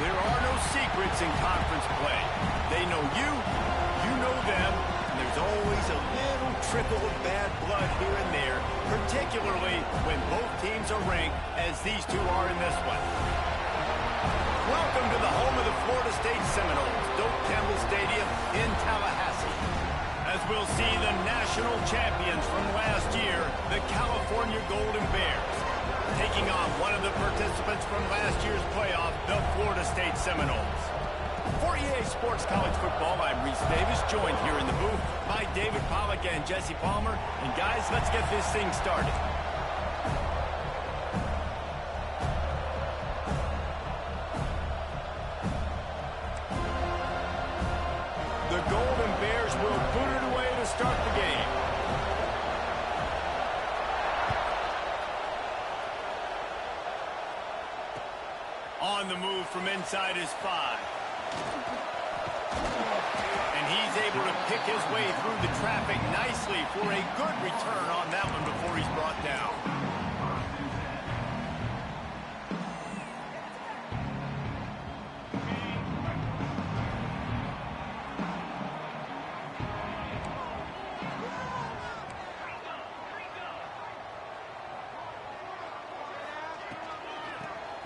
There are no secrets in conference play. They know you, you know them, and there's always a little trickle of bad blood here and there, particularly when both teams are ranked as these two are in this one. Welcome to the home of the Florida State Seminoles, Doak Campbell Stadium in Tallahassee. As we'll see the national champions from last year, the California Golden Bears, taking on one of the participants from last year's playoff, the Florida State Seminoles. For EA Sports College Football, I'm Reese Davis, joined here in the booth by David Pollack and Jesse Palmer. And guys, let's get this thing started. The Golden Bears will boot it away to start the game. On the move from inside his 5. And he's able to pick his way through the traffic nicely for a good return on that one before he's brought down.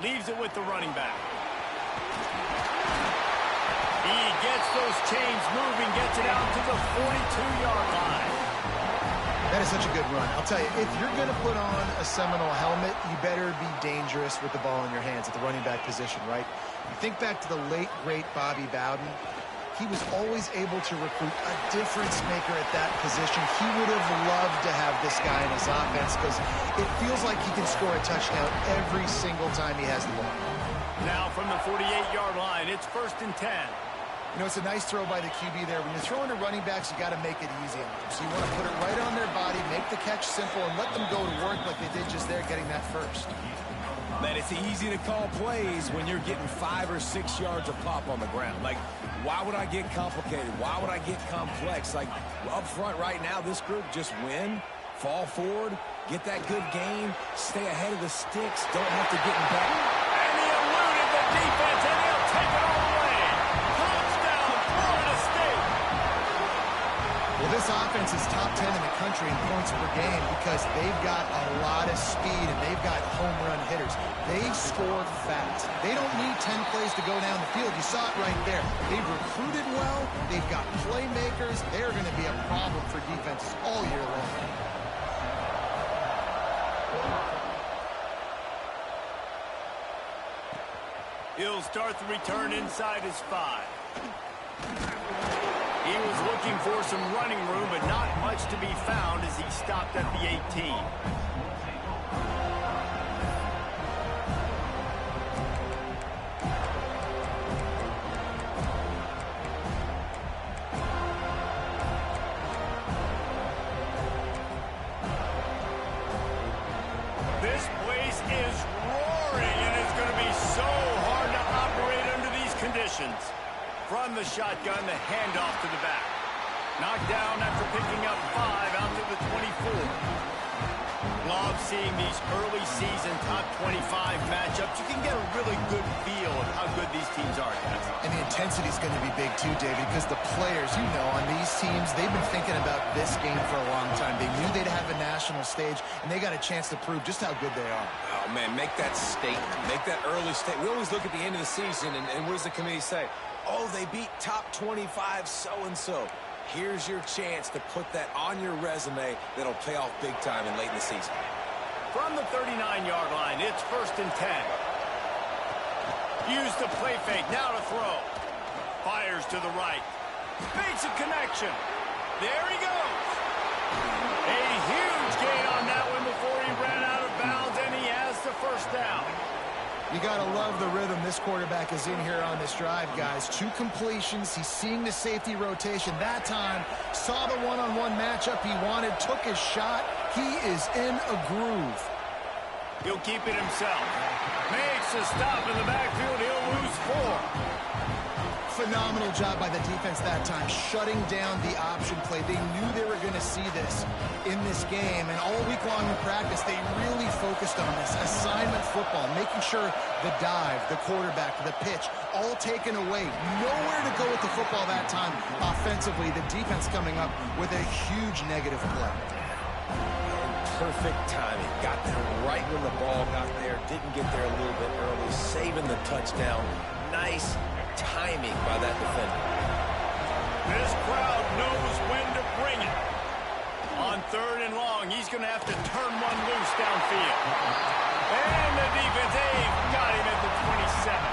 Leaves it with the running back. He gets those chains moving, gets it out to the 42-yard line. That is such a good run. I'll tell you, if you're going to put on a Seminole helmet, you better be dangerous with the ball in your hands at the running back position, right? You think back to the late, great Bobby Bowden. He was always able to recruit a difference maker at that position. He would have loved to have this guy in his offense because it feels like he can score a touchdown every single time he has the ball. Now from the 48-yard line, it's 1st and 10. You know, it's a nice throw by the QB there. When you're throwing to running backs, you got to make it easy on them. So you want to put it right on their body, make the catch simple, and let them go to work like they did just there, getting that first. Man, it's easy to call plays when you're getting 5 or 6 yards of pop on the ground. Like, why would I get complicated? Why would I get complex? Like, up front right now, this group just win, fall forward, get that good gain, stay ahead of the sticks, don't have to get in back. And he eluded the defense, and he'll take it all away. Touchdown, Florida State. Well, this offense is top 10 in the country in points per game because they've got a lot of speed and they've got home run hitters. They score fast. They don't need 10 plays to go down the field. You saw it right there. They've recruited well. They've got playmakers. They're going to be a problem for defenses all year long. He'll start the return inside his 5. He was looking for some running room, but not much to be found as he stopped at the 18. This place is roaring, and it's going to be so hard to operate under these conditions. From the shotgun, the handoff to the back. Knocked down after picking up 5 out to the 24. Love seeing these early season top 25 matchups. You can get a really good feel of how good these teams are, guys. And the intensity is going to be big too, David, because the players, you know, on these teams, they've been thinking about this game for a long time. They knew they'd have a national stage, and they got a chance to prove just how good they are. Oh, man, make that statement. Make that early statement. We always look at the end of the season, and what does the committee say? Oh, they beat top 25 so-and-so. Here's your chance to put that on your resume that'll pay off big time and late in the season. From the 39-yard line, it's 1st and 10. Use the play fake, now to throw. Fires to the right. Makes a connection. There he goes. A huge gain on that one before he ran out of bounds, and he has the 1st down. You got to love the rhythm this quarterback is in here on this drive, guys. 2 completions. He's seeing the safety rotation. That time, saw the one-on-one matchup he wanted, took his shot. He is in a groove. He'll keep it himself. Makes makes a stop in the backfield. He'll lose 4. Phenomenal job by the defense that time, shutting down the option play. They knew they were going to see this in this game, and all week long in practice, they really focused on this assignment football, making sure the dive, the quarterback, the pitch, all taken away. Nowhere to go with the football that time offensively. The defense coming up with a huge negative play. Perfect timing. Got there right when the ball got there. Didn't get there a little bit early. Saving the touchdown. Nice timing by that defender. This crowd knows when to bring it. On 3rd and long, he's going to have to turn one loose downfield. And the defense, got him at the 27.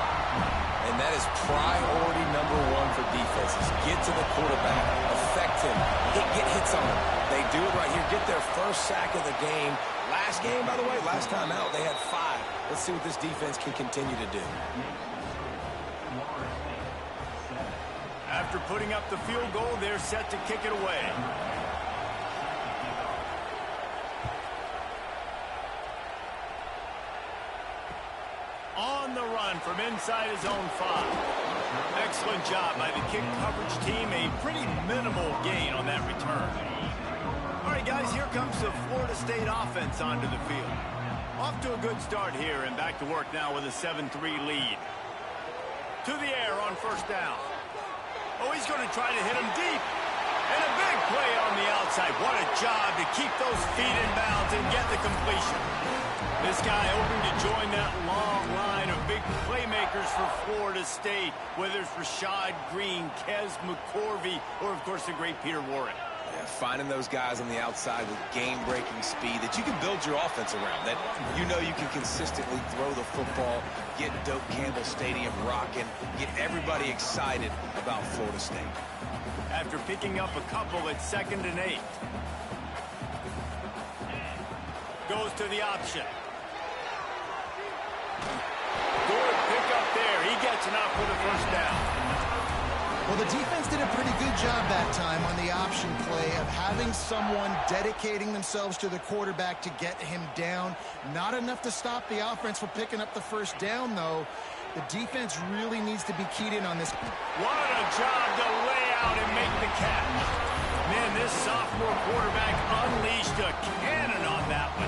And that is priority number 1 for defenses. Get to the quarterback, affect him, get hits on him. They do it right here. Get their first sack of the game. Last game, by the way, last time out, they had 5. Let's see what this defense can continue to do. After putting up the field goal, they're set to kick it away. On the run from inside his own 5. Excellent job by the kick coverage team. A pretty minimal gain on that return. All right, guys, here comes the Florida State offense onto the field. Off to a good start here and back to work now with a 7-3 lead. To the air on 1st down. Oh, he's going to try to hit him deep. And a big play on the outside. What a job to keep those feet in bounds and get the completion. This guy hoping to join that long line of big playmakers for Florida State, whether it's Rashad Green, Kez McCorvey, or, of course, the great Peter Warrick. Yeah, finding those guys on the outside with game-breaking speed that you can build your offense around, that you know you can consistently throw the football, get Doak Campbell Stadium rocking, get everybody excited about Florida State. After picking up a couple at 2nd and 8. Goes to the option. Good pick up there. He gets enough for the 1st down. Well, the defense did a pretty good job that time on the option play of having someone dedicating themselves to the quarterback to get him down. Not enough to stop the offense from picking up the 1st down, though. The defense really needs to be keyed in on this. What a job to lay out and make the catch. Man, this sophomore quarterback unleashed a cannon on that one.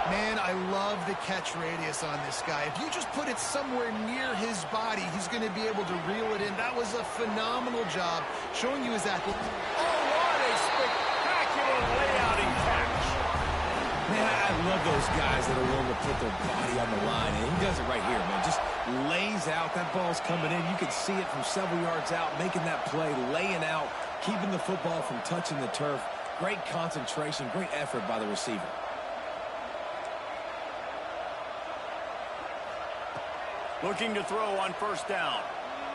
Man, I love the catch radius on this guy. If you just put it somewhere near his body, he's going to be able to reel it in. That was a phenomenal job, showing you his athlete. Oh, what a spectacular layout and catch. Man, I love those guys that are willing to put their body on the line, and he does it right here, man. Just lays out. That ball's coming in. You can see it from several yards out, making that play, laying out, keeping the football from touching the turf. Great concentration, great effort by the receiver. Looking to throw on 1st down.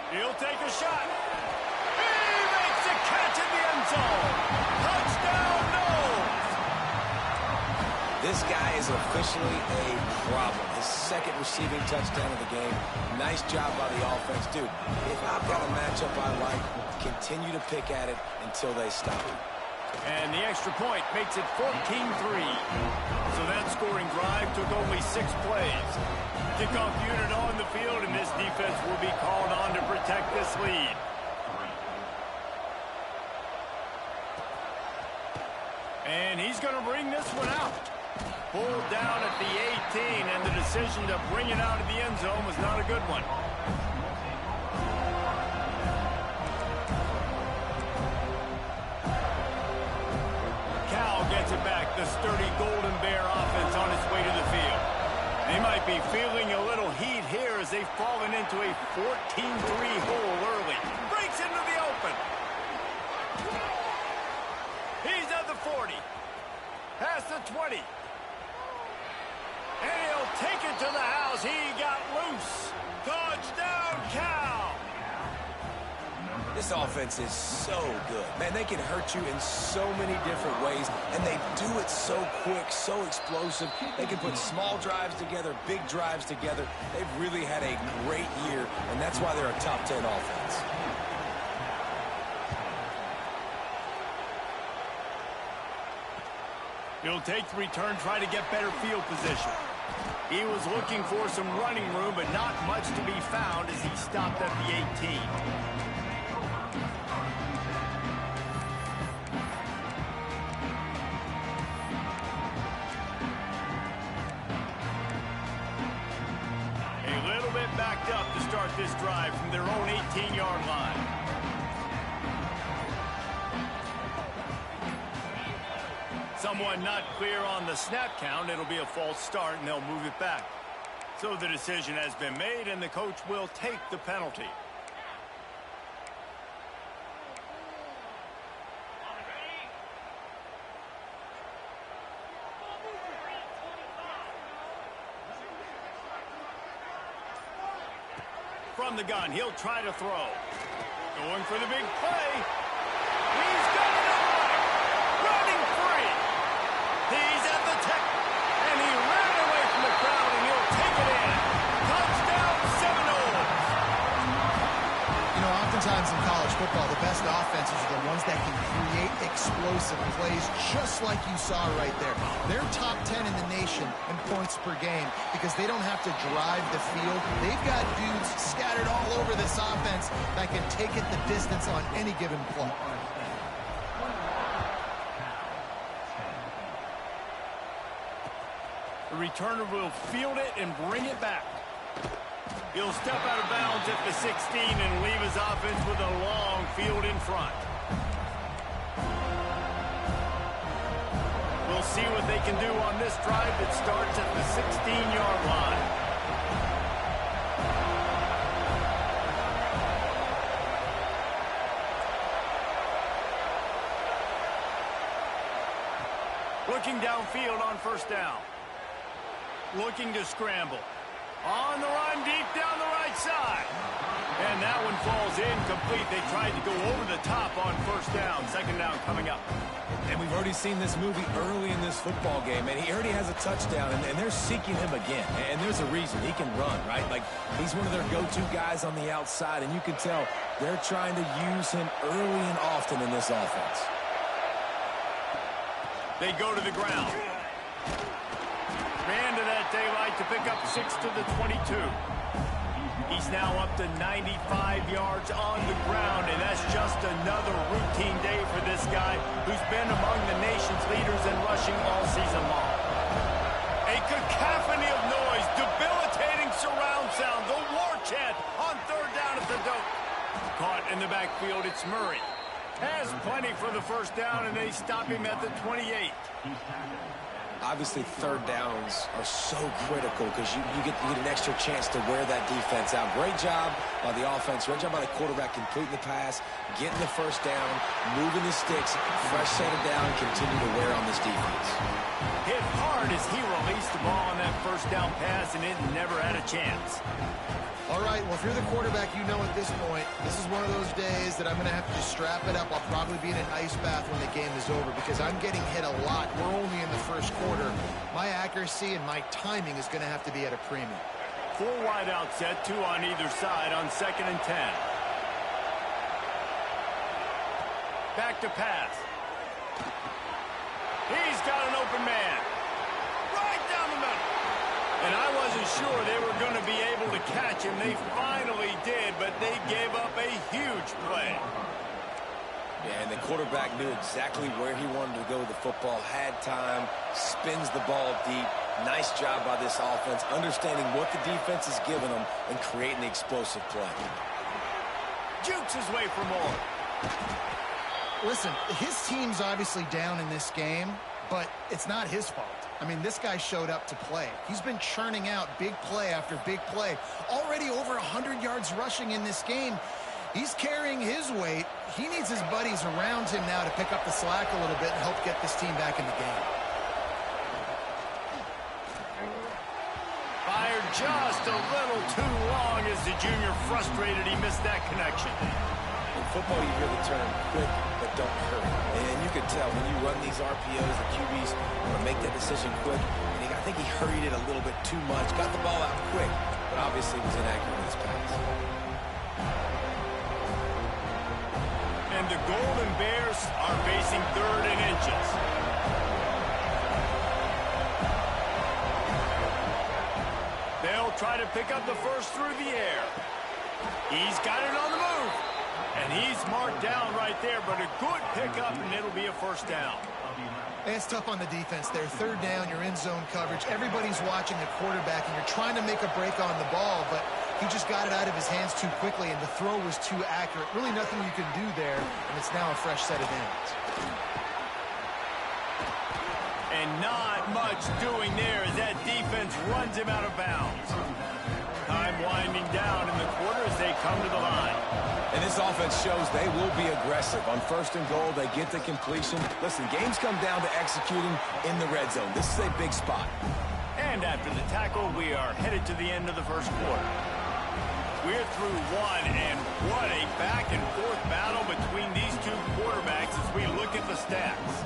He'll take a shot. He makes a catch in the end zone. Touchdown, Noles. This guy is officially a problem. His 2nd receiving touchdown of the game. Nice job by the offense. Dude, if I've got a matchup I like, continue to pick at it until they stop it. And the extra point makes it 14-3. So that scoring drive took only 6 plays. Kickoff unit on the field, and this defense will be called on to protect this lead. And he's going to bring this one out. Pulled down at the 18, and the decision to bring it out of the end zone was not a good one. Cal gets it back. The sturdy Golden Bear offense on its way to the field. They might be feeling a little heat here as they've fallen into a 14-3 hole early. Breaks into the open. He's at the 40. Past the 20. And he'll take it to the house. He got loose. Touchdown, Cal. This offense is so good. Man, they can hurt you in so many different ways, and they do it so quick, so explosive. They can put small drives together, big drives together. They've really had a great year, and that's why they're a top 10 offense. He'll take the return, try to get better field position. He was looking for some running room, but not much to be found as he stopped at the 18. A little bit backed up to start this drive from their own 18-yard line. Someone not clear on the snap count. It'll be a false start, and they'll move it back. So the decision has been made, and the coach will take the penalty. From the gun, he'll try to throw. Going for the big play. He's got it away. Running free. He's at the tech, and he ran away from the crowd, and he'll take it in. Touchdown, Seminoles. You know, oftentimes in college football, the best offenses are the ones that can create explosive plays, just like you saw right there. They're top 10 in the nation in points per game because they don't have to drive the field. They've got dudes scattered all over this offense that can take it the distance on any given play. The returner will field it and bring it back. He'll step out of bounds at the 16 and leave his offense with a long field in front. We'll see what they can do on this drive that starts at the 16-yard line. Looking downfield on first down. Looking to scramble. On the run, deep down the right side. And that one falls incomplete. They tried to go over the top on first down. Second down coming up. And we've already seen this movie early in this football game, and he already has a touchdown, and they're seeking him again. And there's a reason. He can run, right? Like, he's one of their go-to guys on the outside, and you can tell they're trying to use him early and often in this offense. They go to the ground. Ran to that daylight to pick up 6 to the 22. He's now up to 95 yards on the ground, and that's just another routine day for this guy who's been among the nation's leaders in rushing all season long. A cacophony of noise, debilitating surround sound, the war chant on third down at the dope. Caught in the backfield, it's Murray. Has plenty for the first down, and they stop him at the 28. Obviously, third downs are so critical because you get an extra chance to wear that defense out. Great job by the offense. Great job by the quarterback completing the pass, getting the first down, moving the sticks, fresh set it down, continue to wear on this defense. Hit hard as he released the ball on that first down pass, and it never had a chance. All right, well, if you're the quarterback, you know at this point, this is one of those days that I'm going to have to just strap it up. I'll probably be in an ice bath when the game is over because I'm getting hit a lot. We're only in the first quarter. My accuracy and my timing is going to have to be at a premium. 4 wide out set, 2 on either side on 2nd and 10. Back to pass. He's got an open man. Right down the middle. And I wasn't sure they were going to be able to catch him. They finally did, but they gave up a huge play. Yeah, and the quarterback knew exactly where he wanted to go with the football, had time, spins the ball deep. Nice job by this offense, understanding what the defense is giving them and creating the explosive play. Jukes his way for more. Listen, his team's obviously down in this game, but it's not his fault. I mean, this guy showed up to play. He's been churning out big play after big play. Already over 100 yards rushing in this game. He's carrying his weight. He needs his buddies around him now to pick up the slack a little bit and help get this team back in the game. Fired just a little too long as the junior frustrated. He missed that connection. In football, you hear the term quick, but don't hurry. And you can tell when you run these RPOs, the QBs want to make that decision quick. And I think he hurried it a little bit too much. Got the ball out quick, but obviously was inaccurate in his pass. And the Golden Bears are facing 3rd and inches. They'll try to pick up the first through the air. He's got it on the move. And he's marked down right there, but a good pickup, and it'll be a first down. It's tough on the defense there. Third down, you're in zone coverage. Everybody's watching the quarterback, and you're trying to make a break on the ball, but he just got it out of his hands too quickly, and the throw was too accurate. Really nothing you can do there, and it's now a fresh set of downs. And not much doing there as that defense runs him out of bounds. Time winding down in the quarter as they come to the line. And this offense shows they will be aggressive. On first and goal, they get the completion. Listen, games come down to executing in the red zone. This is a big spot. And after the tackle, we are headed to the end of the first quarter. We're through one, and what a back-and-forth battle between these two quarterbacks as we look at the stats.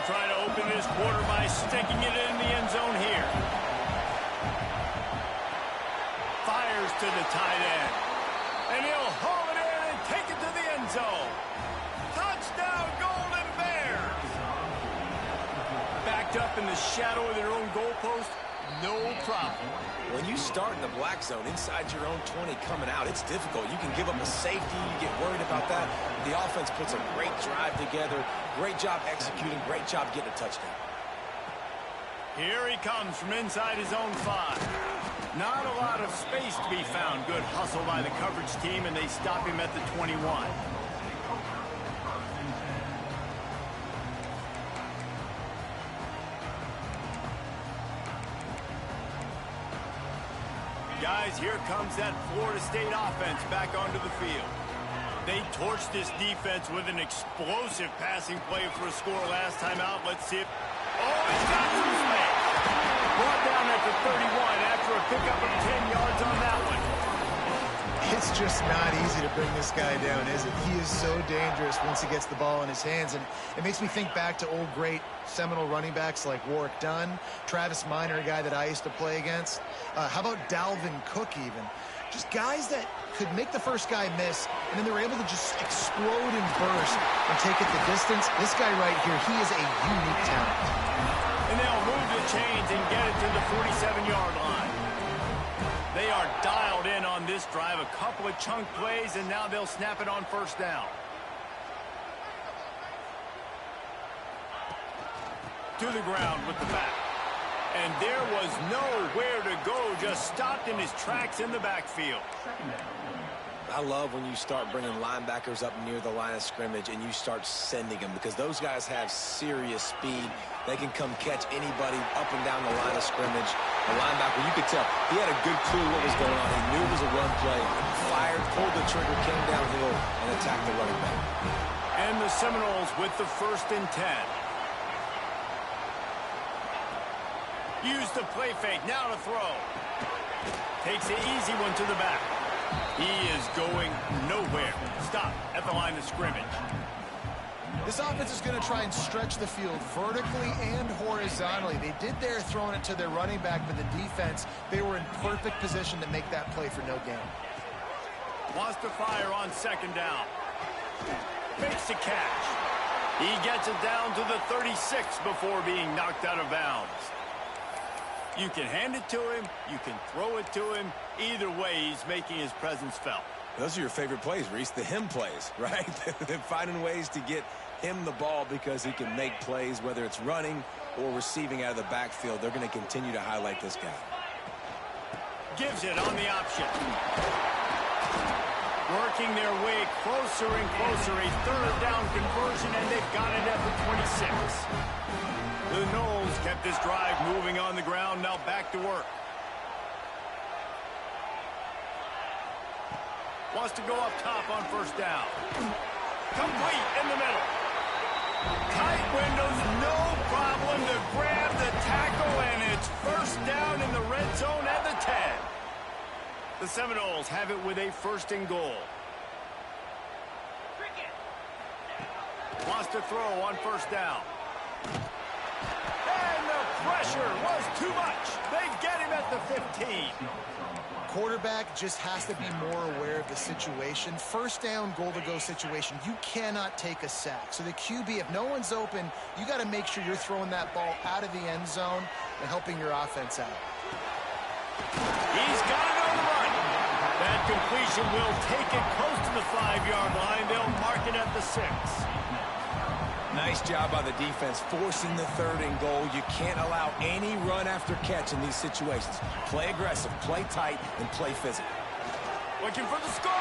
Try to open this quarter by sticking it in the end zone here. Fires to the tight end. And he'll haul it in and take it to the end zone. Touchdown, Golden Bears! Backed up in the shadow of their own goalpost, no problem. When you start in the black zone inside your own 20 coming out, it's difficult. You can give up a safety. You get worried about that. The offense puts a great drive together. Great job executing. Great job getting a touchdown. Here he comes from inside his own 5. Not a lot of space to be found. Good hustle by the coverage team, and they stop him at the 21. Guys, here comes that Florida State offense back onto the field. They torched this defense with an explosive passing play for a score last time out. Let's see if... Oh, he's got some space. Brought down at the 31 after a pickup of 10 yards on that one. It's just not easy to bring this guy down, is it? He is so dangerous once he gets the ball in his hands, and it makes me think back to old great Seminole running backs like Warwick Dunn, Travis Minor, a guy that I used to play against. How about Dalvin Cook even? Just guys that could make the first guy miss, and then they were able to just explode and burst and take it the distance. This guy right here, he is a unique talent. And they'll move the chains and get it to the 47-yard line. They are dialed in on this drive. A couple of chunk plays, and now they'll snap it on first down. To the ground with the back. And there was nowhere to go, just stopped in his tracks in the backfield. I love when you start bringing linebackers up near the line of scrimmage and you start sending them, because those guys have serious speed. They can come catch anybody up and down the line of scrimmage. The linebacker, you could tell, he had a good clue what was going on. He knew it was a run play, fired, pulled the trigger, came downhill, and attacked the running back. And the Seminoles with the 1st and 10. Use the play fake, now to throw. Takes the easy one to the back. He is going nowhere. Stop at the line of scrimmage. This offense is going to try and stretch the field vertically and horizontally. They did there throwing it to their running back, but the defense, they were in perfect position to make that play for no gain. Wants to fire on 2nd down. Makes the catch. He gets it down to the 36 before being knocked out of bounds. You can hand it to him, you can throw it to him. Either way, he's making his presence felt. Those are your favorite plays, Reese, the him plays, right? They're finding ways to get him the ball because he can make plays, whether it's running or receiving out of the backfield. They're going to continue to highlight this guy. Gives it on the option. Working their way closer and closer. A 3rd down conversion, and they've got it at the 26. The Noles kept this drive moving on the ground. Now back to work. Wants to go up top on 1st down. Complete in the middle. Tight windows, no problem to grab the tackle, and it's 1st down in the red zone at the 10. The Seminoles have it with a 1st and goal. Wants to throw on 1st down. And the pressure was too much. They get him at the 15. Quarterback just has to be more aware of the situation. First down, goal-to-go situation. You cannot take a sack. So the QB, if no one's open, you got to make sure you're throwing that ball out of the end zone and helping your offense out. He's got it on the run. That completion will take it close to the 5-yard line. They'll mark it at the 6. Nice job by the defense forcing the 3rd and goal. You can't allow any run after catch in these situations. Play aggressive, play tight, and play physical. Looking for the score.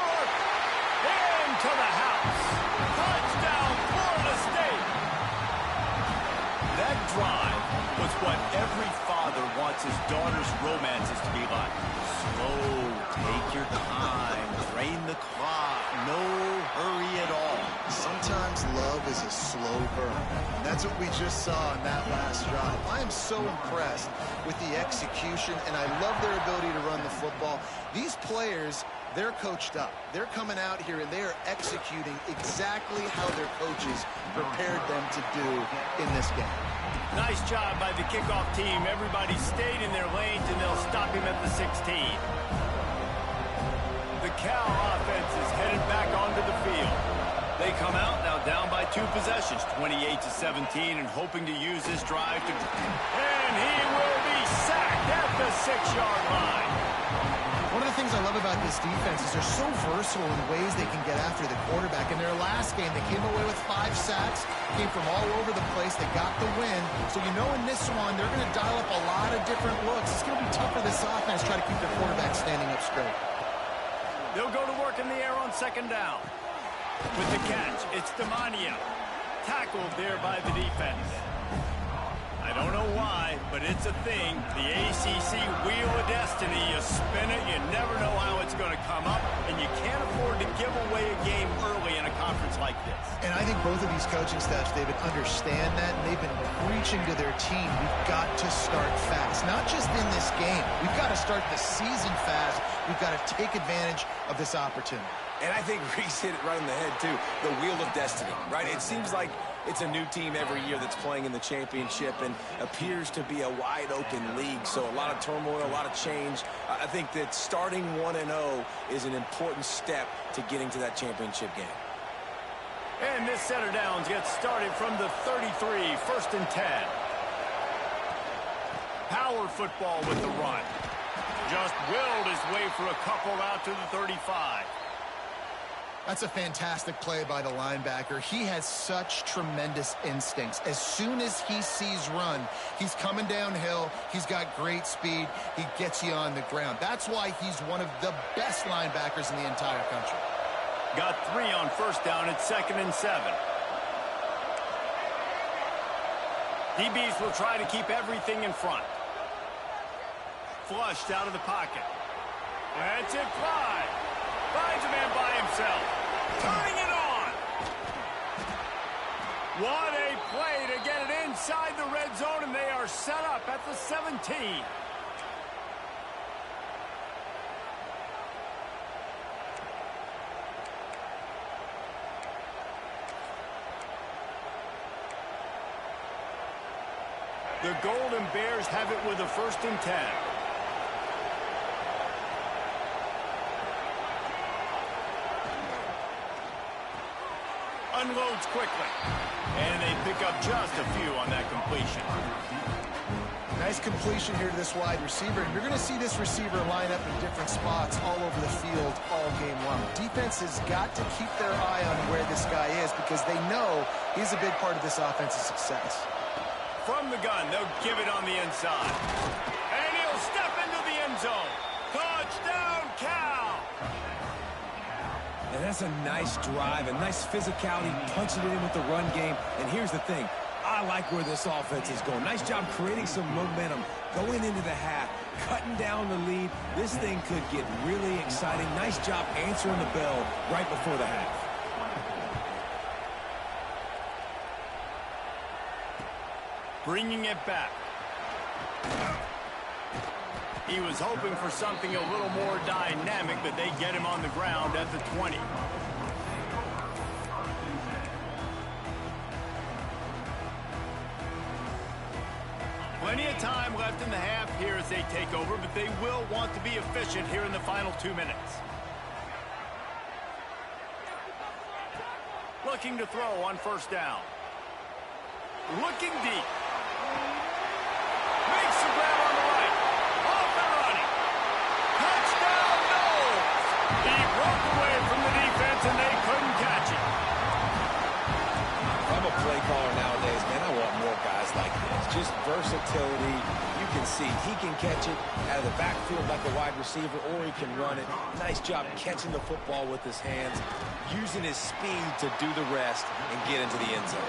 Into the house. Touchdown, Florida State. That drive was what every father wants his daughter's romances to be like. Slow, take your time, drain the clock, no hurry at all. Sometimes love is a slow burn. And that's what we just saw in that last drive. I am so impressed with the execution, and I love their ability to run the football. These players, they're coached up. They're coming out here, and they are executing exactly how their coaches prepared them to do in this game. Nice job by the kickoff team. Everybody stayed in their lanes, and they'll stop him at the 16. The Cal offense is headed back onto the field. They come out now down by 2 possessions, 28-17, and hoping to use this drive to... And he will be sacked at the 6-yard line. One of the things I love about this defense is they're so versatile in ways they can get after the quarterback. In their last game, they came away with 5 sacks, came from all over the place. They got the win. So you know in this one, they're going to dial up a lot of different looks. It's going to be tough for this offense to try to keep their quarterback standing up straight. They'll go to work in the air on 2nd down. With the catch, it's Demania. Tackled there by the defense. I don't know why, but it's a thing. The ACC Wheel of Destiny, you spin it, you never know how it's going to come up, and you can't afford to give away a game early in a conference like this. And I think both of these coaching staffs, David, understand that, and they've been preaching to their team, we've got to start fast. Not just in this game. We've got to start the season fast. We've got to take advantage of this opportunity. And I think Reese hit it right on the head, too. The Wheel of Destiny, right? It seems like it's a new team every year that's playing in the championship and appears to be a wide-open league. So a lot of turmoil, a lot of change. I think that starting 1-0 is an important step to getting to that championship game. And this set of downs gets started from the 33, 1st and 10. Power football with the run. Just willed his way for a couple out to the 35. That's a fantastic play by the linebacker. He has such tremendous instincts. As soon as he sees run, he's coming downhill. He's got great speed. He gets you on the ground. That's why he's one of the best linebackers in the entire country. Got 3 on 1st down at 2nd and 7. DBs will try to keep everything in front. Flushed out of the pocket. That's it, fly. Finds a man by himself. Turning it on. What a play to get it inside the red zone, and they are set up at the 17. The Golden Bears have it with a 1st and 10. Unloads quickly. And they pick up just a few on that completion. Nice completion here to this wide receiver. And you're going to see this receiver line up in different spots all over the field all game long. Defense has got to keep their eye on where this guy is because they know he's a big part of this offense's success. From the gun, they'll give it on the inside. And he'll step into the end zone. Touchdown, Cal! And that's a nice drive, a nice physicality, punching it in with the run game. And here's the thing. I like where this offense is going. Nice job creating some momentum, going into the half, cutting down the lead. This thing could get really exciting. Nice job answering the bell right before the half. Bringing it back. He was hoping for something a little more dynamic, but they get him on the ground at the 20. Plenty of time left in the half here as they take over, but they will want to be efficient here in the final 2 minutes. Looking to throw on first down. Looking deep. Makes the grab on the right. Off and running. Touchdown, Knowles! He broke away from the defense, and they couldn't catch it. I'm a play caller nowadays, man. I want more guys like this. Just versatility. You can see he can catch it out of the backfield like a wide receiver, or he can run it. Nice job catching the football with his hands, using his speed to do the rest and get into the end zone.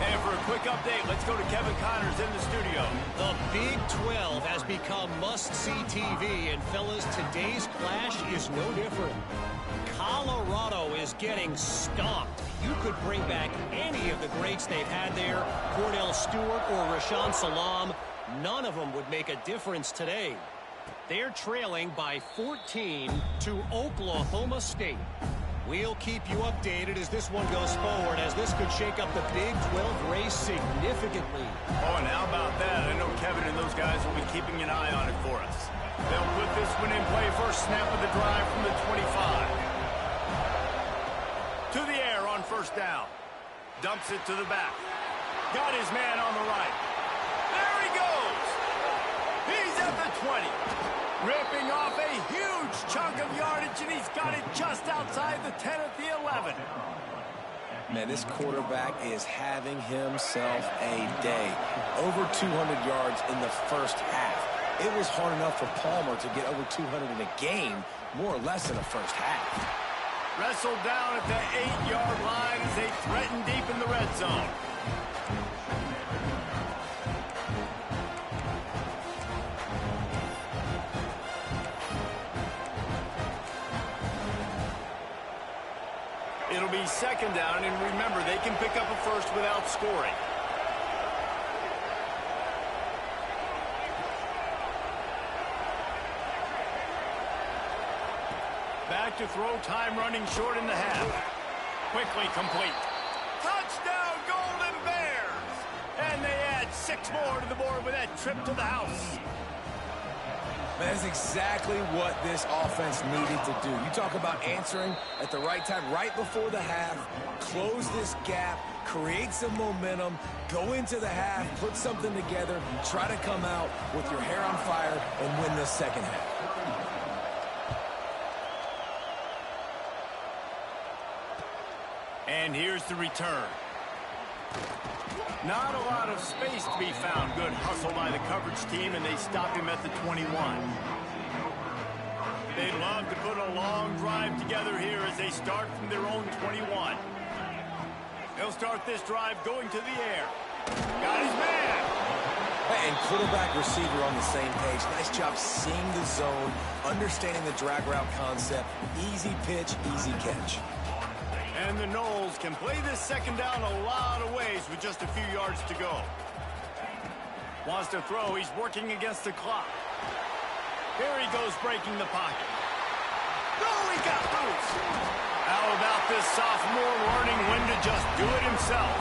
And for a quick update, let's go to Kevin Connors in the studio. The Big 12 has become must-see TV, and fellas, today's clash is no different. Colorado is getting stomped. You could bring back any of the greats they've had there, Cordell Stewart or Rashaan Salam. None of them would make a difference today. They're trailing by 14 to Oklahoma State. We'll keep you updated as this one goes forward, as this could shake up the Big 12 race significantly. Oh, and how about that? I know Kevin and those guys will be keeping an eye on it for us. They'll put this one in play first snap of the drive from the 25. To the air on first down. Dumps it to the back. Got his man on the right. There he goes. He's at the 20. Ripping off a huge chunk of yardage, and he's got it just outside the 10 at the 11. Man, this quarterback is having himself a day. Over 200 yards in the first half. It was hard enough for Palmer to get over 200 in a game, more or less in the first half. Wrestled down at the 8-yard line as they threaten deep in the red zone. It'll be second down, and remember, they can pick up a first without scoring. Back to throw, time running short in the half. Quickly complete. Touchdown, Golden Bears! And they add 6 more to the board with that trip to the house. That's exactly what this offense needed to do. You talk about answering at the right time, right before the half, close this gap, create some momentum, go into the half, put something together, try to come out with your hair on fire and win this second half. And here's the return. Not a lot of space to be found. Good hustle by the coverage team, and they stop him at the 21. They'd love to put a long drive together here as they start from their own 21. They'll start this drive going to the air. Got his man. And quarterback receiver on the same page. Nice job seeing the zone, understanding the drag route concept. Easy pitch, easy catch. And the Knowles can play this second down a lot of ways with just a few yards to go. Wants to throw. He's working against the clock. Here he goes breaking the pocket. Oh, he got loose. How about this sophomore learning when to just do it himself?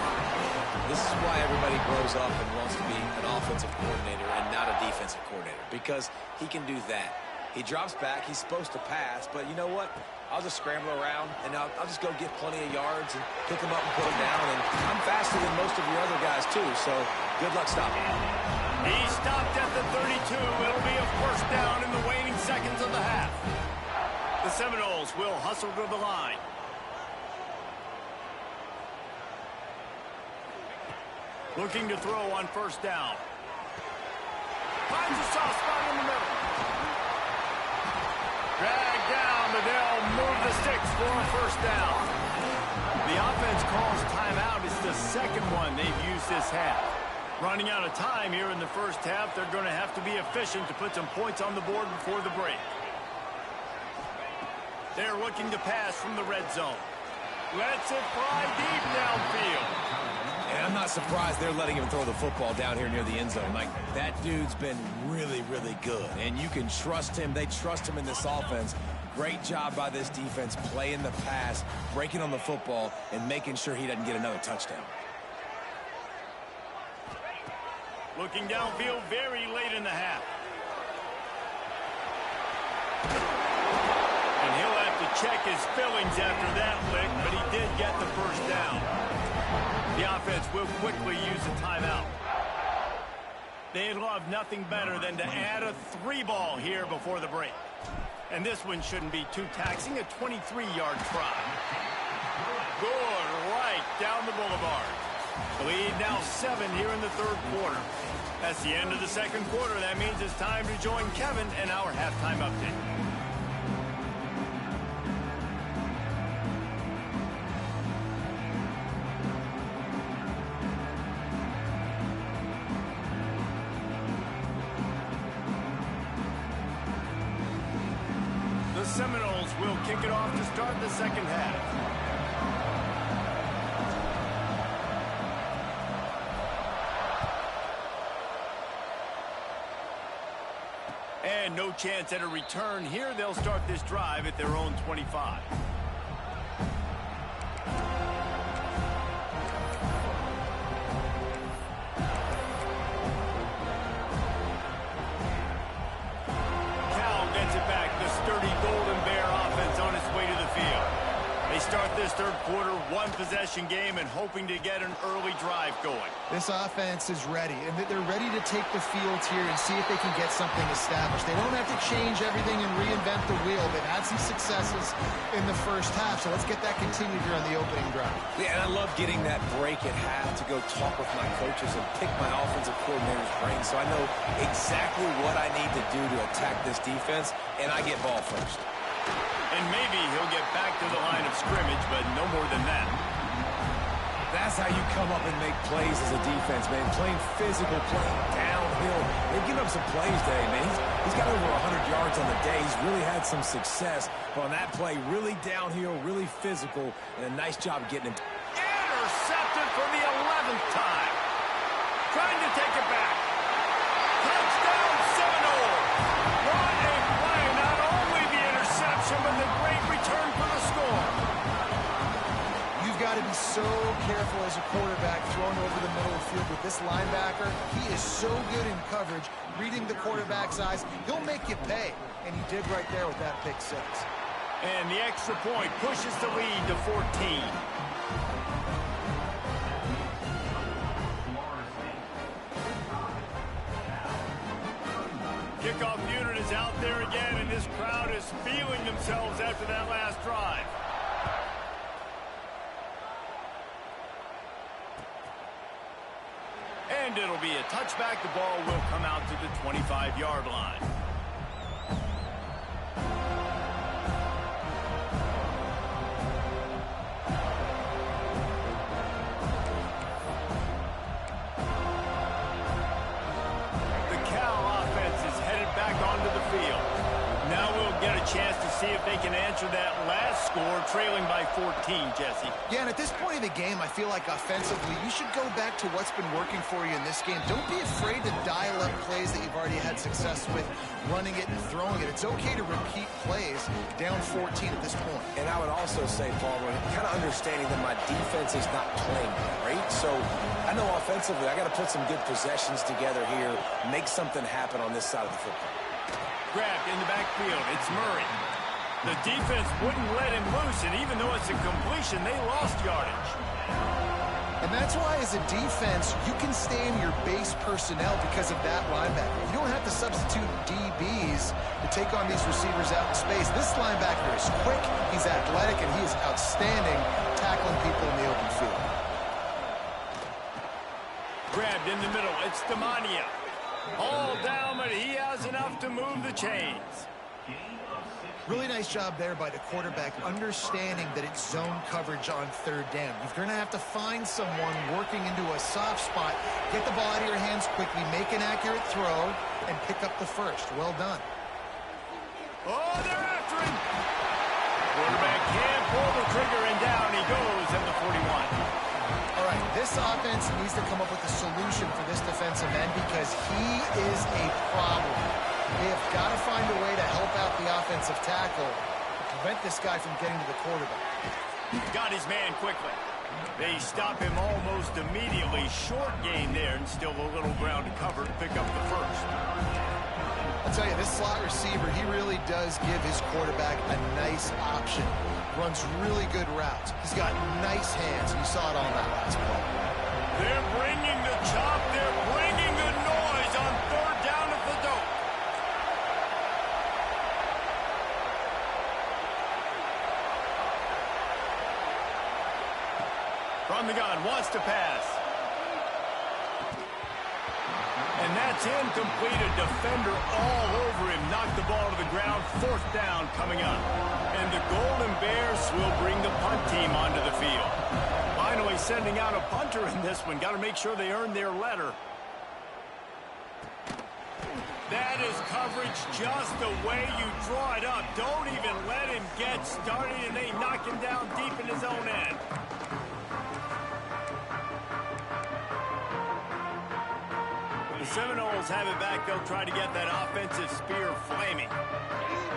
This is why everybody grows up and wants to be an offensive coordinator and not a defensive coordinator, because he can do that. He drops back. He's supposed to pass, but you know what? I'll just scramble around, and I'll just go get plenty of yards and pick them up and put them down. And I'm faster than most of your other guys, too, so good luck stopping him. He stopped at the 32. It'll be a first down in the waning seconds of the half. The Seminoles will hustle to the line. Looking to throw on first down. Finds a soft spot in the middle. Drag down, but they'll move the sticks for a first down. The offense calls timeout. It's the second one they've used this half. Running out of time here in the first half, they're going to have to be efficient to put some points on the board before the break. They're looking to pass from the red zone. Lets it fly deep downfield. And I'm not surprised they're letting him throw the football down here near the end zone. Like, that dude's been really, really good. And you can trust him. They trust him in this offense. Great job by this defense playing the pass, breaking on the football, and making sure he doesn't get another touchdown. Looking downfield very late in the half. And he'll have to check his fillings after that lick, but he did get the first down. The offense will quickly use a timeout. They'd love nothing better than to add a 3-ball here before the break. And this one shouldn't be too taxing, a 23-yard try. Good, right down the boulevard. The lead now 7 here in the third quarter. That's the end of the second quarter. That means it's time to join Kevin and our halftime update. The Seminoles will kick it off to start the second half. And no chance at a return here. They'll start this drive at their own 25. Cal gets it back. The sturdy Golden Bear offense on its way to the field. They start this third quarter, one-possession game, and hoping to get an early drive going. This offense is ready, and they're ready to take the field here and see if they can get something established. They don't have to change everything and reinvent the wheel. They've had some successes in the first half, so let's get that continued here on the opening drive. Yeah, and I love getting that break at half to go talk with my coaches and pick my offensive coordinator's brain so I know exactly what I need to do to attack this defense, and I get ball first. And maybe he'll get back to the line of scrimmage, but no more than that. That's how you come up and make plays as a defense, man. Playing physical, playing downhill. They've given up some plays today, man. He's got over 100 yards on the day. He's really had some success. But on that play, really downhill, really physical, and a nice job getting him. Intercepted for the 11th time. Trying to take it back. Touchdown, Seminoles. What a play. Not only the interception, but the great return for the score. You've got to be so careful as a quarterback throwing over the middle of the field with this linebacker. He is so good in coverage, reading the quarterback's eyes. He'll make you pay, and he did right there with that pick six. And the extra point pushes the lead to 14. Kickoff unit is out there again, and this crowd is feeling themselves after that last drive. And it'll be a touchback. The ball will come out to the 25-yard line. Chance to see if they can answer that last score, trailing by 14, Jesse. Yeah, and at this point of the game, I feel like offensively, you should go back to what's been working for you in this game. Don't be afraid to dial up plays that you've already had success with, running it and throwing it. It's okay to repeat plays down 14 at this point. And I would also say, Palmer, kind of understanding that my defense is not playing great. So I know offensively, I got to put some good possessions together here, make something happen on this side of the football. Grabbed in the backfield. It's Murray. The defense wouldn't let him loose, and even though it's a completion, they lost yardage. And that's why, as a defense, you can stay in your base personnel because of that linebacker. You don't have to substitute DBs to take on these receivers out in space. This linebacker is quick, he's athletic, and he is outstanding tackling people in the open field. Grabbed in the middle. It's Demania. All down, but he has enough to move the chains. Really nice job there by the quarterback, understanding that it's zone coverage on third down. You're going to have to find someone working into a soft spot, get the ball out of your hands quickly, make an accurate throw, and pick up the first. Well done. Oh, they're after him. Quarterback can't pull the trigger, and down he goes at the 41. All right, this offense needs to come up with a solution for this defensive end because he is a problem. They have got to find a way to help out the offensive tackle to prevent this guy from getting to the quarterback. Got his man quickly. They stop him almost immediately. Short gain there, and still a little ground to cover to pick up the first. I'll tell you, this slot receiver, he really does give his quarterback a nice option. Runs really good routes. He's got nice hands. You saw it on that last play. They're bringing the chop. They're bringing the noise on third down at the dope. From the gun, wants to pass. And that's incomplete. A defender all over him. Knocked the ball to the ground. Fourth down coming up. And the Golden Bears will bring the punt team onto the field. Finally sending out a punter in this one. Got to make sure they earn their letter. That is coverage just the way you draw it up. Don't even let him get started, and they knock him down deep in his own end. The Seminoles have it back. They'll try to get that offensive spear flaming.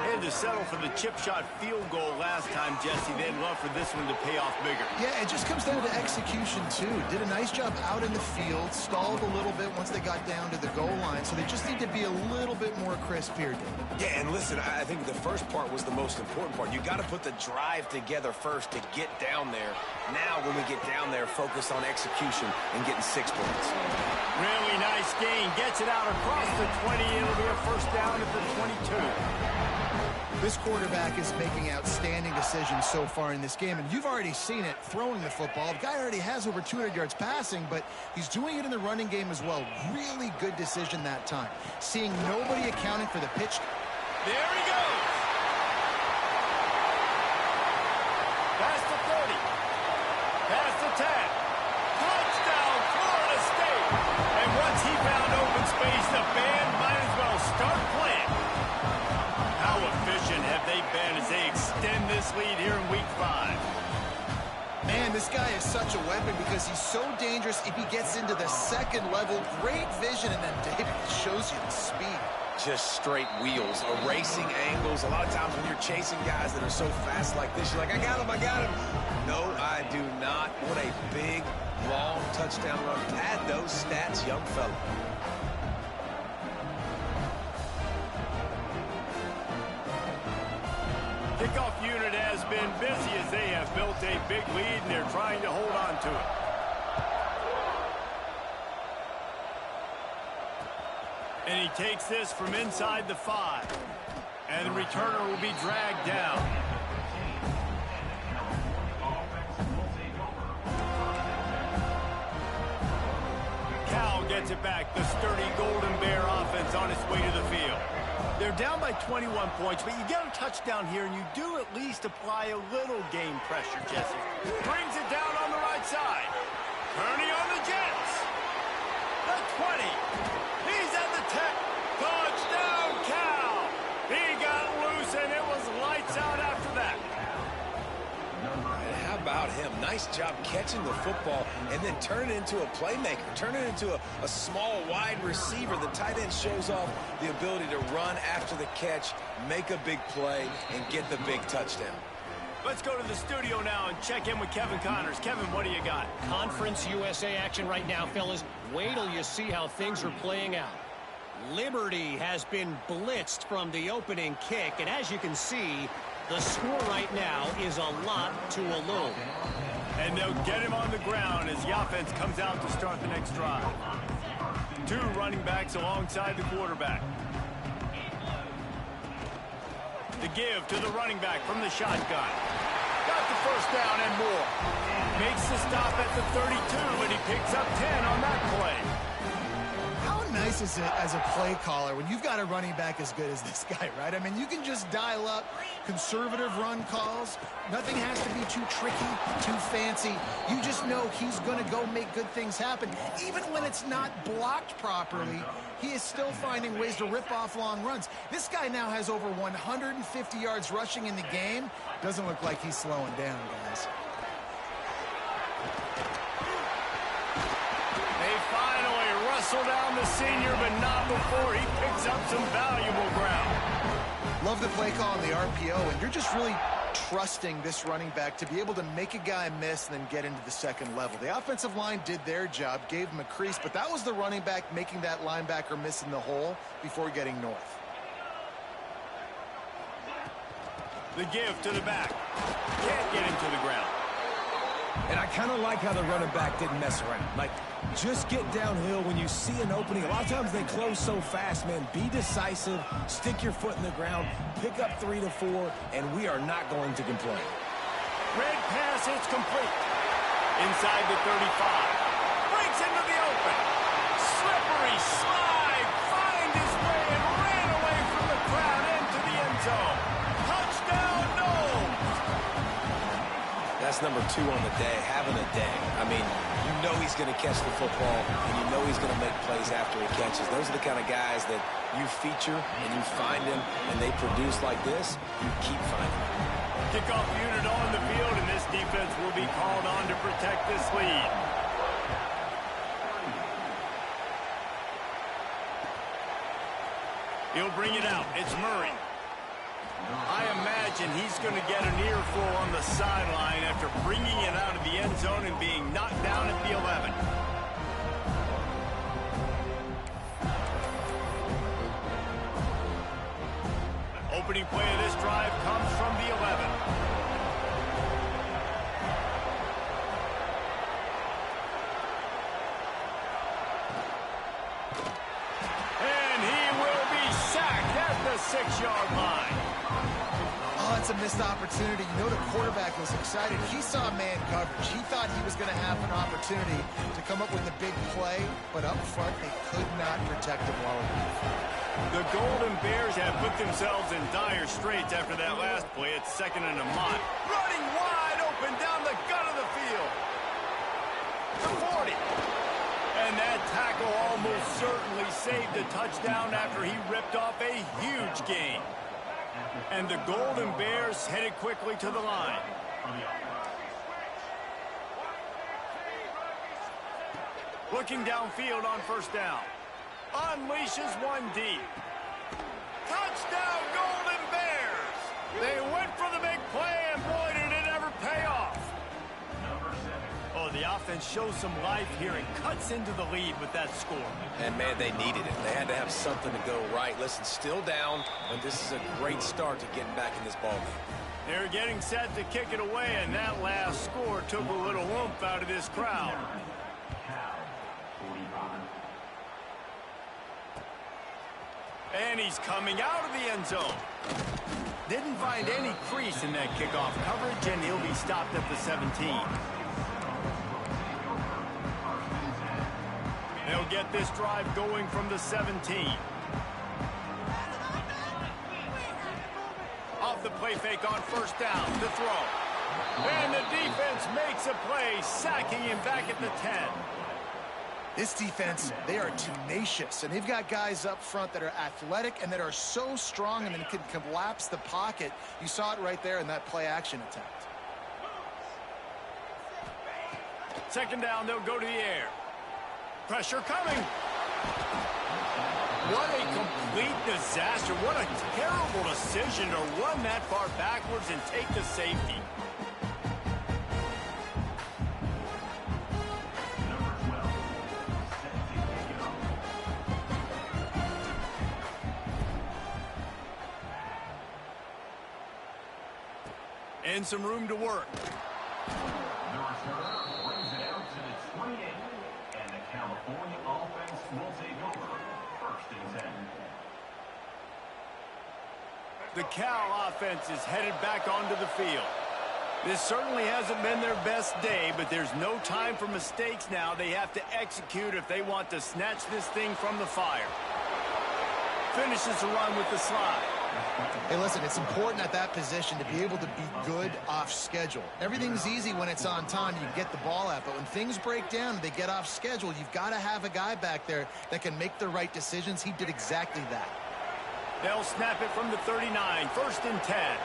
Had to settle for the chip shot field goal last time, Jesse. They'd love for this one to pay off bigger. Yeah, it just comes down to execution, too. Did a nice job out in the field, stalled a little bit once they got down to the goal line, so they just need to be a little bit more crisp here, David. Yeah, and listen, I think the first part was the most important part. You got to put the drive together first to get down there. Now, when we get down there, focus on execution and getting 6 points. Really nice gain. Gets it out across the 20. It'll be a first down at the 22. This quarterback is making outstanding decisions so far in this game, and you've already seen it throwing the football. The guy already has over 200 yards passing, but he's doing it in the running game as well. Really good decision that time. Seeing nobody accounting for the pitch. There he goes. Past the 30. Past the 10. Touchdown, Florida State. And once he found open space, the band might as well start playing. How efficient have they been as they extend this lead here in week 5? Man, this guy is such a weapon because he's so dangerous if he gets into the second level. Great vision, and then David shows you the speed. Just straight wheels, erasing angles. A lot of times when you're chasing guys that are so fast like this, you're like, I got him, I got him. No, I do not. What a big, long touchdown run. Pad those stats, young fella. Kickoff unit has been busy as they have built a big lead, and they're trying to hold on to it. And he takes this from inside the 5. And the returner will be dragged down. Cal gets it back. The sturdy Golden Bear offense on its way to the field. They're down by 21 points, but you get a touchdown here, and you do at least apply a little game pressure, Jesse. Brings it down on the right side. Kearney on the Jets. The 20. He's at the 10. Touchdown, Cal. He got loose, and it was lights out after that. And how about him? Nice job catching the football and then turn it into a playmaker. Turn it into a small wide receiver. The tight end shows off the ability to run after the catch, make a big play, and get the big touchdown. Let's go to the studio now and check in with Kevin Connors. Kevin, what do you got? Conference USA action right now, fellas. Wait till you see how things are playing out. Liberty has been blitzed from the opening kick, and as you can see, the score right now is a lot to a low. And they'll get him on the ground as the offense comes out to start the next drive. 2 running backs alongside the quarterback. The give to the running back from the shotgun. Got the first down and more. Makes the stop at the 32, and he picks up 10 on that play. How nice is it as a play caller when you've got a running back as good as this guy, right? I mean, you can just dial up conservative run calls. Nothing has to be too tricky, too fancy. You just know he's going to go make good things happen. Even when it's not blocked properly, he is still finding ways to rip off long runs. This guy now has over 150 yards rushing in the game. Doesn't look like he's slowing down, guys. They finally wrestle down the senior, but not before he picks up some valuable ground. Love the play call on the RPO, and you're just really trusting this running back to be able to make a guy miss and then get into the second level. The offensive line did their job, gave him a crease, but that was the running back making that linebacker miss in the hole before getting north. The give to the back. Can't get him to the ground. And I kind of like how the running back didn't mess around. Like, just get downhill when you see an opening. A lot of times they close so fast, man. Be decisive, stick your foot in the ground, pick up 3 to 4, and we are not going to complain. Red pass, it's complete. Inside the 35. Breaks into the open. Slippery slide. Find his way and ran away from the crowd into the end zone. Touchdown, Knowles. That's number 2 on the day, having a day. I mean, you know he's going to catch the football, and you know he's going to make plays after he catches. Those are the kind of guys that you feature and you find them, and they produce like this, you keep finding them. Kickoff unit on the field, and this defense will be called on to protect this lead. He'll bring it out. It's Murray. I imagine he's going to get an earful on the sideline after bringing it out of the end zone and being knocked down at the 11. Opening play of this drive comes from the 11. And he will be sacked at the 6-yard line. Oh, it's a missed opportunity. You know the quarterback was excited. He saw man coverage. He thought he was going to have an opportunity to come up with a big play, but up front they could not protect him well enough. The Golden Bears have put themselves in dire straits after that last play. It's 2nd and a mile. Running wide open down the gut of the field. The 40. And that tackle almost certainly saved a touchdown after he ripped off a huge gain. And the Golden Bears headed quickly to the line. Looking downfield on first down. Unleashes one deep. Touchdown, Golden Bears! They went for the big play, and boy, did it ever pay off. Oh, the offense shows some life here and cuts into the lead with that score. And, man, they needed it. They had to have something to go right. Listen, still down, but this is a great start to getting back in this ballgame. They're getting set to kick it away, and that last score took a little oomph out of this crowd. And he's coming out of the end zone. Didn't find any crease in that kickoff coverage, and he'll be stopped at the 17. They'll get this drive going from the 17. Off the play fake on first down, the throw. And the defense makes a play, sacking him back at the 10. This defense, they are tenacious, and they've got guys up front that are athletic and that are so strong and then can collapse the pocket. You saw it right there in that play-action attempt. 2nd down, they'll go to the air. Pressure coming. What a complete disaster. What a terrible decision to run that far backwards and take the safety. And some room to work. The returner brings it out to the 28, and the California offense will take over 1st and 10. The Cal offense is headed back onto the field. This certainly hasn't been their best day, but there's no time for mistakes now. They have to execute if they want to snatch this thing from the fire. Finishes the run with the slide. Hey, listen, it's important at that position to be able to be good off schedule. Everything's easy when it's on time. You get the ball out. But when things break down, they get off schedule. You've got to have a guy back there that can make the right decisions. He did exactly that. They'll snap it from the 39. 1st and 10.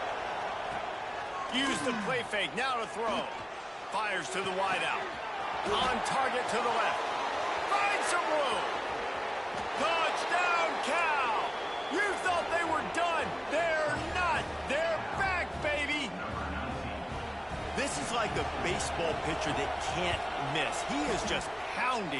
Use the play fake. Now to throw. Fires to the wideout. On target to the left. Finds some room. Touchdown, Cal. You thought they were done. They're not. They're back, baby. This is like a baseball pitcher that can't miss. He is just pounding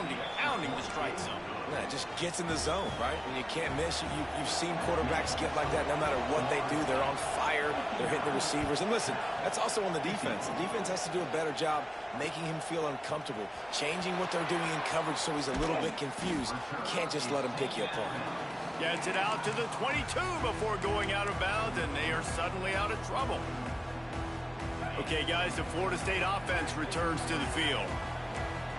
the strike zone. Yeah, it just gets in the zone, right? When you can't miss, you've seen quarterbacks get like that no matter what they do. They're on fire. They're hitting the receivers. And listen, that's also on the defense. The defense has to do a better job making him feel uncomfortable, changing what they're doing in coverage so he's a little bit confused. You can't just let him pick you apart. Gets it out to the 22 before going out of bounds, and they are suddenly out of trouble. Okay, guys, the Florida State offense returns to the field.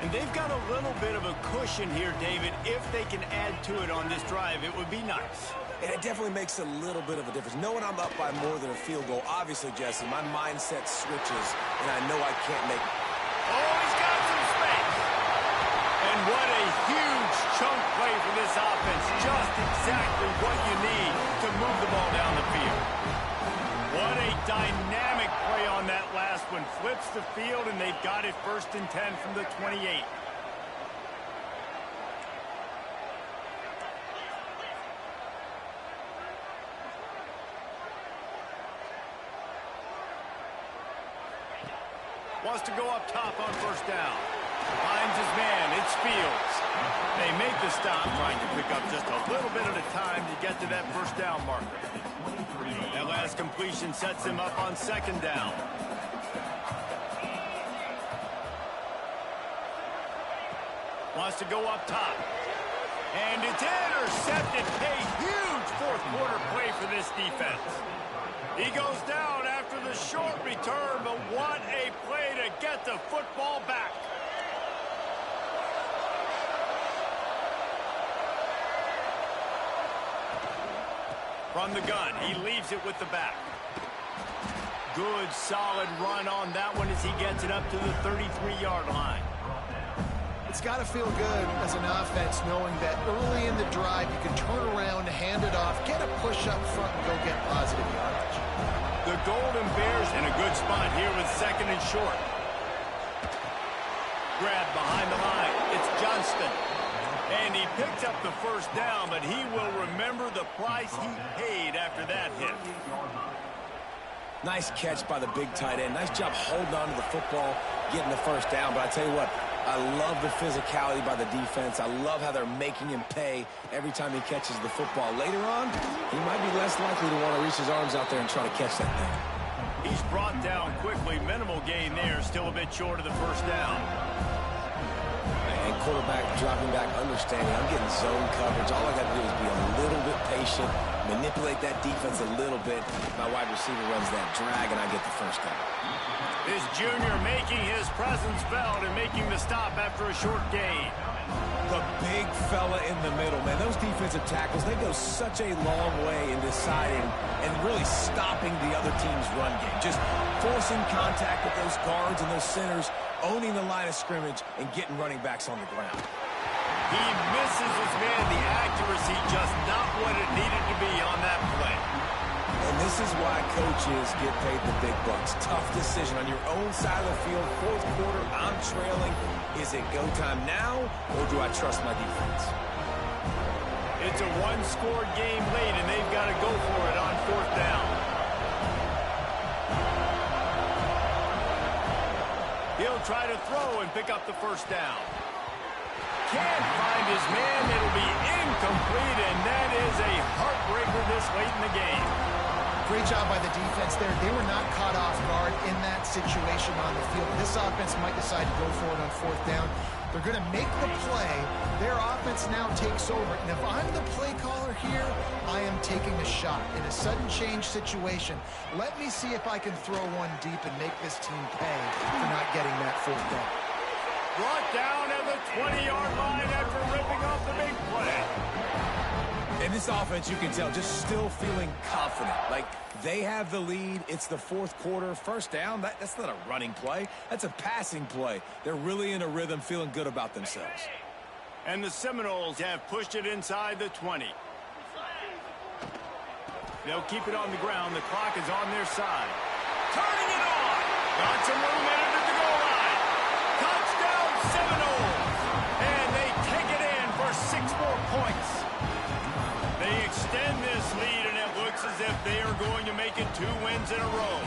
And they've got a little bit of a cushion here, David. If they can add to it on this drive, it would be nice. And it definitely makes a little bit of a difference. Knowing I'm up by more than a field goal, obviously, Jesse, my mindset switches, and I know I can't make it. Oh, he's got some space. And what a huge chunk play for this offense. Just exactly what you need to move the ball down the field. What a dynamic play on that last one. Flips the field, and they've got it 1st and 10 from the 28. Wants to go up top on 1st down. Finds his man. It's Fields. They make the stop, trying to pick up just a little bit at a time to get to that 1st down marker. That last completion sets him up on 2nd down. Wants to go up top. And it's intercepted. A huge 4th quarter play for this defense. He goes down after the short return, but what a play to get the football back. From the gun, he leaves it with the back. Good, solid run on that one as he gets it up to the 33-yard line. It's got to feel good as an offense knowing that early in the drive you can turn around, hand it off, get a push up front, and go get positive yardage. The Golden Bears in a good spot here with 2nd and short. Grab behind the line. It's Johnston. And he picks up the 1st down, but he will remember the price he paid after that hit. Nice catch by the big tight end. Nice job holding on to the football, getting the 1st down. But I tell you what, I love the physicality by the defense. I love how they're making him pay every time he catches the football. Later on, he might be less likely to want to reach his arms out there and try to catch that thing. He's brought down quickly. Minimal gain there. Still a bit short of the 1st down. And quarterback dropping back, understanding I'm getting zone coverage. All I got to do is be a little bit patient, manipulate that defense a little bit. My wide receiver runs that drag, and I get the 1st down. This junior making his presence felt and making the stop after a short gain. The big fella in the middle, man. Those defensive tackles, they go such a long way in deciding and really stopping the other team's run game. Just forcing contact with those guards and those centers, owning the line of scrimmage, and getting running backs on the ground. He misses his man. The accuracy just not what it needed to be on that play. And this is why coaches get paid the big bucks. Tough decision on your own side of the field. 4th quarter, I'm trailing. Is it go time now, or do I trust my defense? It's a 1-score game late, and they've got to go for it on 4th down. He'll try to throw and pick up the 1st down. Can't find his man. It'll be incomplete, and that is a heartbreaker this late in the game. Great job by the defense there. They were not caught off guard in that situation on the field. This offense might decide to go for it on 4th down. They're going to make the play. Their offense now takes over. And if I'm the play caller here, I am taking a shot. In a sudden change situation, let me see if I can throw one deep and make this team pay for not getting that 4th down. Brought down at the 20-yard line after ripping off the big play. And this offense, you can tell, just still feeling confident. Like, they have the lead. It's the 4th quarter. 1st down, that's not a running play. That's a passing play. They're really in a rhythm, feeling good about themselves. And the Seminoles have pushed it inside the 20. They'll keep it on the ground. The clock is on their side. Turning it on. Got some room in it at the goal line. Touchdown, Seminoles. And they take it in for 6 more points. They extend this lead, and it looks as if they are going to make it 2 wins in a row.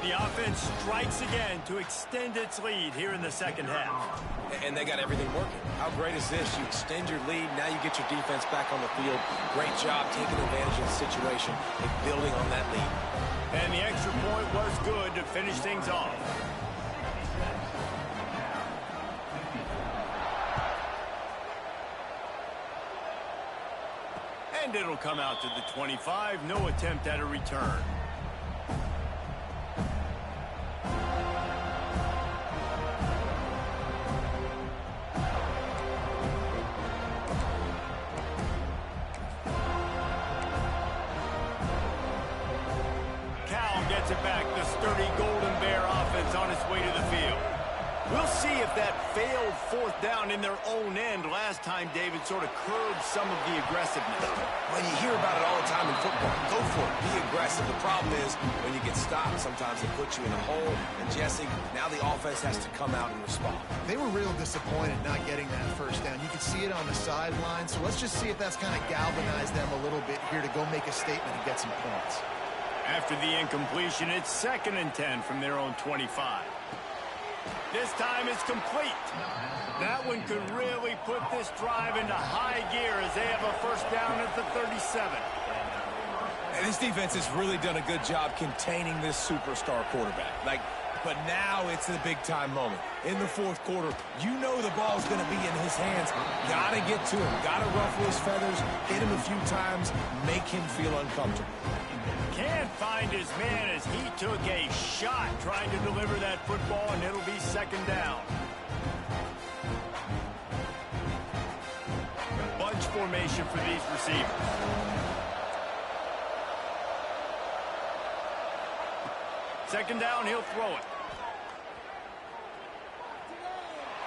The offense strikes again to extend its lead here in the second half. And they got everything working. How great is this? You extend your lead, now you get your defense back on the field. Great job taking advantage of the situation and building on that lead. And the extra point was good to finish things off. And it'll come out to the 25. No attempt at a return. Gets it back. The sturdy Golden Bear offense on its way to the field. We'll see if that failed fourth down in their own end last time, David, sort of curbed some of the aggressiveness. Well, you hear about it all the time in football. Go for it. Be aggressive. The problem is when you get stopped, sometimes they put you in a hole. And, Jesse, now the offense has to come out and respond. They were real disappointed not getting that first down. You could see it on the sideline. So let's just see if that's kind of galvanized them a little bit here to go make a statement and get some points. After the incompletion, it's 2nd and 10 from their own 25. This time it's complete. That one could really put this drive into high gear as they have a first down at the 37. And this defense has really done a good job containing this superstar quarterback. But now it's the big-time moment. In the fourth quarter, you know the ball's going to be in his hands. Got to get to him. Got to ruffle his feathers, hit him a few times, make him feel uncomfortable. Can't find his man as he took a shot trying to deliver that football, and it'll be 2nd down. Bunch formation for these receivers. Second down, he'll throw it.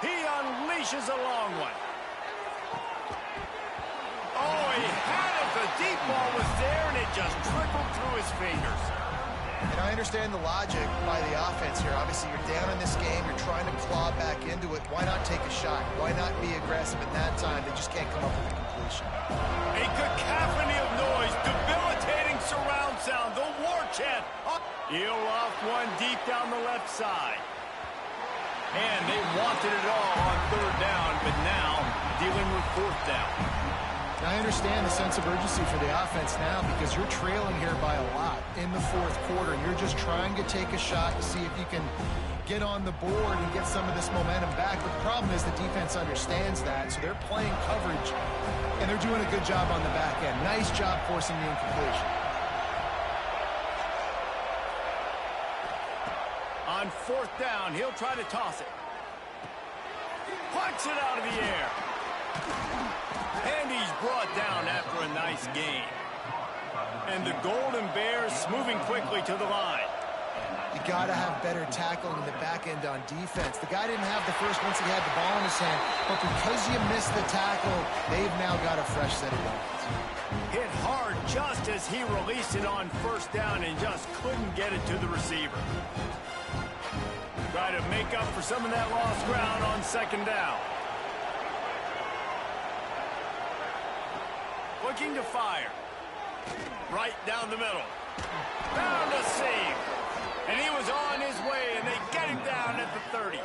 He unleashes a long one. Oh, he had it. The deep ball was there, and it just trickled through his fingers. And I understand the logic by the offense here. Obviously, you're down in this game. You're trying to claw back into it. Why not take a shot? Why not be aggressive at that time? They just can't come up with a completion. A cacophony of noise, debilitating surround sound, the war chant. He'll off one deep down the left side. And they wanted it all on 3rd down, but now dealing with 4th down. Now, I understand the sense of urgency for the offense now because you're trailing here by a lot in the fourth quarter. And you're just trying to take a shot to see if you can get on the board and get some of this momentum back. But the problem is the defense understands that, so they're playing coverage, and they're doing a good job on the back end. Nice job forcing the incompletion. On 4th down, he'll try to toss it. Punch it out of the air. And he's brought down after a nice gain. And the Golden Bears moving quickly to the line. You got to have better tackling in the back end on defense. The guy didn't have the first once he had the ball in his hand, but because you missed the tackle, they've now got a fresh set of weapons. Hit hard just as he released it on 1st down and just couldn't get it to the receiver. Try to make up for some of that lost ground on 2nd down. Looking to fire. Right down the middle. Found a seam. And he was on his way, and they get him down at the 30.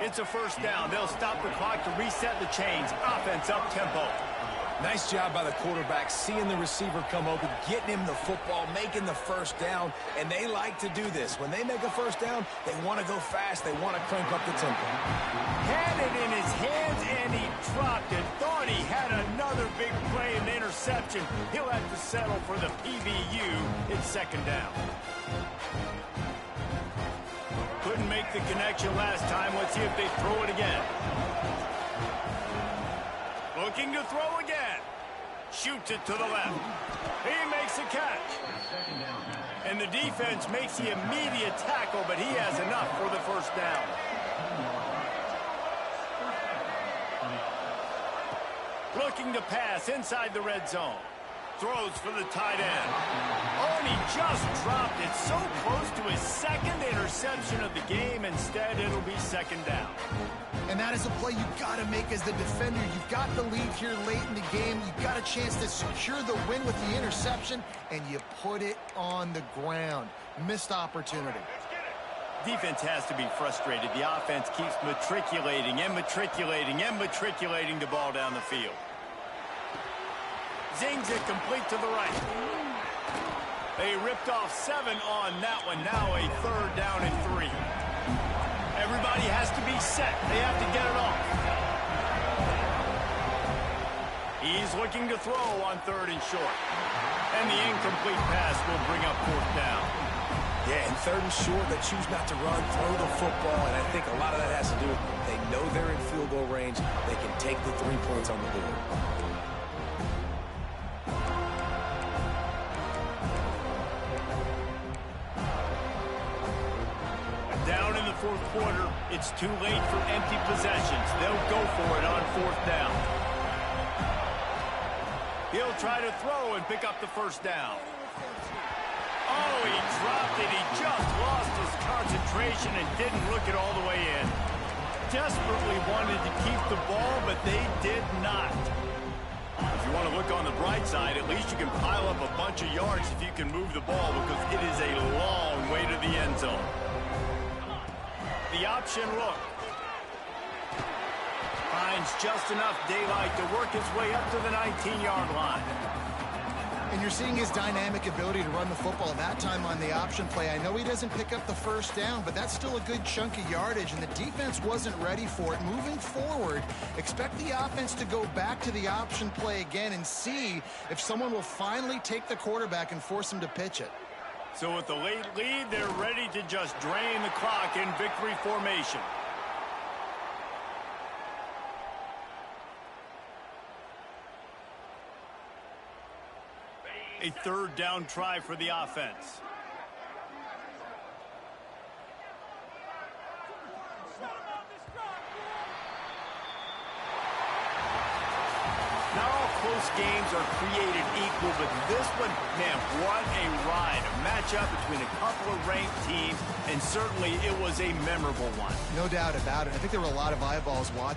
It's a first down. They'll stop the clock to reset the chains. Offense up-tempo. Nice job by the quarterback, seeing the receiver come open, getting him the football, making the first down, and they like to do this. When they make a first down, they want to go fast. They want to crank up the tempo. Had it in his hands, and he dropped it. Thought he had another big play and interception. He'll have to settle for the PBU. It's 2nd down. Couldn't make the connection last time. Let's see if they throw it again. Looking to throw again. Shoots it to the left. He makes a catch. And the defense makes the immediate tackle, but he has enough for the first down. Looking to pass inside the red zone. Throws for the tight end. Oh, and he just dropped it so close to his 2nd interception. interception of the game. Instead, it'll be second down. And that is a play you've got to make as the defender. You've got the lead here late in the game. You've got a chance to secure the win with the interception, and you put it on the ground. Missed opportunity. Defense has to be frustrated. The offense keeps matriculating and matriculating and matriculating the ball down the field. Zings it complete to the right. They ripped off 7 on that one. Now a third down and 3. Everybody has to be set. They have to get it off. He's looking to throw on 3rd and short. And the incomplete pass will bring up 4th down. Yeah, and 3rd and short, they choose not to run, throw the football, and I think a lot of that has to do with they know they're in field goal range. They can take the 3 points on the board. Down in the 4th quarter, it's too late for empty possessions. They'll go for it on 4th down. He'll try to throw and pick up the 1st down. Oh, he dropped it. He just lost his concentration and didn't look it all the way in. Desperately wanted to keep the ball, but they did not. If you want to look on the bright side, at least you can pile up a bunch of yards if you can move the ball, because it is a long way to the end zone. The option look. Finds just enough daylight to work his way up to the 19-yard line. And you're seeing his dynamic ability to run the football, that time on the option play. I know he doesn't pick up the 1st down, but that's still a good chunk of yardage, and the defense wasn't ready for it. Moving forward, expect the offense to go back to the option play again and see if someone will finally take the quarterback and force him to pitch it. So with the late lead, they're ready to just drain the clock in victory formation. A 3rd down try for the offense. Not all close games are created equal, but this one, man, what a ride. A matchup between a couple of ranked teams, and certainly it was a memorable one. No doubt about it. I think there were a lot of eyeballs watching.